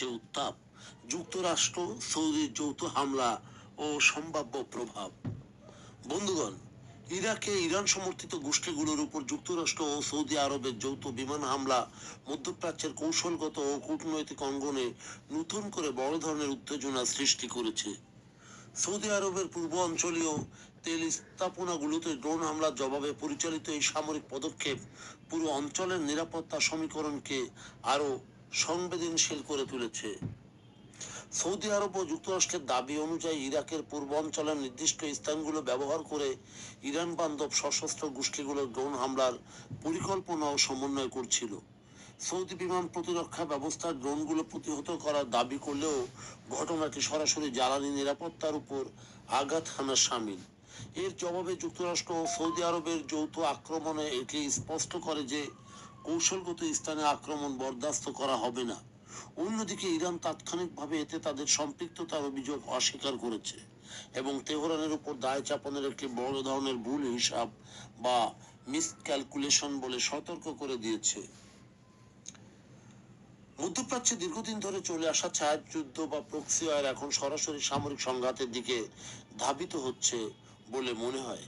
বাড়ছে উত্তাপ, যুক্তরাষ্ট্র সৌদির যৌথ হামলা ও সম্ভাব্য প্রভাব। বন্ধুগণ, ইরাকে ইরান সমর্থিত গোষ্ঠীগুলোর উপর যুক্তরাষ্ট্র ও সৌদি আরবের যৌথ বিমান হামলা মধ্যপ্রাচ্যের কৌশলগত ও কূটনৈতিক অঙ্গনে নতুন করে বড় ধরনের উত্তেজনা সৃষ্টি করেছে। সৌদি আরবের পূর্ব অঞ্চলীয় তেল স্থাপনাগুলোতে ড্রোন হামলার জবাবে পরিচালিত এই সামরিক পদক্ষেপ পুরো অঞ্চলের নিরাপত্তা সমীকরণকে আরো সংবেদনশীল করে তুলেছে। সৌদি আরব ও যুক্তরাষ্ট্রের দাবি অনুযায়ী ইরাকের পূর্বাঞ্চলের নির্দিষ্ট স্থানগুলো ব্যবহার করে ইরান বান্ধব সশস্ত্র গোষ্ঠীগুলোর ড্রোন হামলার পরিকল্পনা ও সমন্বয় করছিল। সৌদি বিমান প্রতিরক্ষা ব্যবস্থার ড্রোনগুলো প্রতিহত করার দাবি করলেও ঘটনাটি সরাসরি জ্বালানি নিরাপত্তার উপর আঘাত হানার সামিল। এর জবাবে যুক্তরাষ্ট্র ও সৌদি আরবের যৌথ আক্রমণে এটি স্পষ্ট করে যে কৌশলগত স্থানে আক্রমণ বরদাস্ত করা হবে না। অন্যদিকে ইরান তাৎক্ষণিকভাবে এতে তাদের সম্পৃক্ততার অভিযোগ অস্বীকার করেছে এবং তেহরানের উপর দায় চাপানোর একটি বড় ধরনের ভুল হিসাব বা মিসক্যালকুলেশন বলে সতর্ক করে দিয়েছে। মধ্যপ্রাচ্যে দীর্ঘদিন ধরে চলে আসা ছায়াযুদ্ধ বা প্রক্সি ওয়ার এখন সরাসরি সামরিক সংঘাতের দিকে ধাবিত হচ্ছে বলে মনে হয়।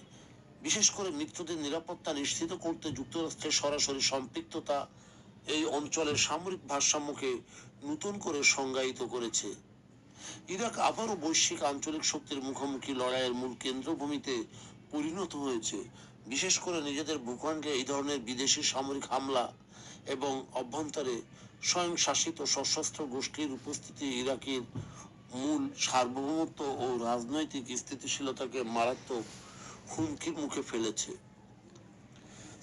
বিশেষ করে মিত্রদের নিরাপত্তা নিশ্চিত করতে যুক্তরাষ্ট্রের সরাসরি সম্পৃক্ততা এই অঞ্চলের সামরিক ভারসাম্যকে নতুন করে সংজ্ঞায়িত করেছে। ইরাক আবারও বৈশ্বিক আঞ্চলিক শক্তির মুখোমুখি লড়াইয়ের মূল কেন্দ্রভূমিতে পরিণত হয়েছে। বিশেষ করে নিজেদের ভূখণ্ডে এই ধরনের বিদেশি সামরিক হামলা এবং অভ্যন্তরে স্বয়ংশাসিত সশস্ত্র গোষ্ঠীর উপস্থিতি ইরাকের মূল সার্বভৌমত্ব ও রাজনৈতিক স্থিতিশীলতাকে মারাত্মক হুমকির মুখে ফেলেছে।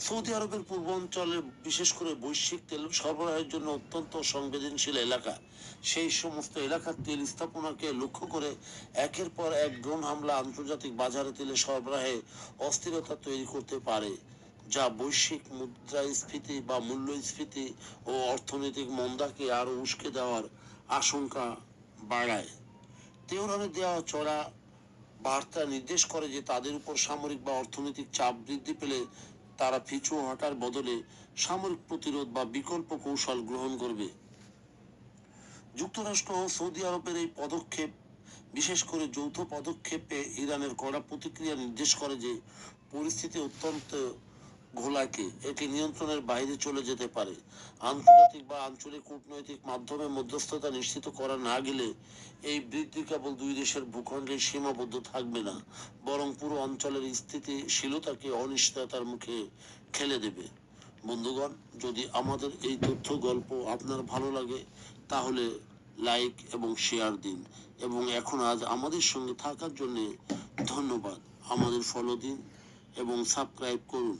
সৌদি আরবের পূর্বাঞ্চলে বিশেষ করে বৈশ্বিক তেল সরবরাহের জন্য অত্যন্ত সংবেদনশীল এলাকা, সেই সমস্ত এলাকার তেল স্থাপনাকে লক্ষ্য করে একের পর এক ড্রোন হামলা আন্তর্জাতিক বাজারে তেলের সরবরাহে অস্থিরতা তৈরি করতে পারে, যা বৈশ্বিক মুদ্রাস্ফীতি বা মূল্যস্ফীতি ও অর্থনৈতিক মন্দাকে আরো উস্কে দেওয়ার আশঙ্কা বাড়ায়। তেহরানের দেওয়া চড়া বার্তা নির্দেশ করে যে তাদের উপর সামরিক বা অর্থনৈতিক চাপ বৃদ্ধি পেলে তারা পিছু হটার বদলে সামরিক প্রতিরোধ বা বিকল্প কৌশল গ্রহণ করবে। যুক্তরাষ্ট্র ও সৌদি আরবের এই পদক্ষেপ, বিশেষ করে যৌথ পদক্ষেপে ইরানের কড়া প্রতিক্রিয়া নির্দেশ করে যে পরিস্থিতি অত্যন্ত ঘোলাটে, এটি নিয়ন্ত্রণের বাইরে চলে যেতে পারে। আন্তর্জাতিক বা আঞ্চলিক কূটনৈতিক মাধ্যমে মধ্যস্থতা নিশ্চিত করা না গেলে এই বৃদ্ধি কেবল দুই দেশের ভূখণ্ডে সীমাবদ্ধ থাকবে না, বরং পুরো অঞ্চলের স্থিতিশীলতাকে অনিশ্চয়তার মুখে ঠেলে দেবে। বন্ধুগণ, যদি আমাদের এই তথ্য গল্প আপনার ভালো লাগে তাহলে লাইক এবং শেয়ার দিন, এবং এখন আজ আমাদের সঙ্গে থাকার জন্য ধন্যবাদ। আমাদের ফলো দিন এবং সাবস্ক্রাইব করুন।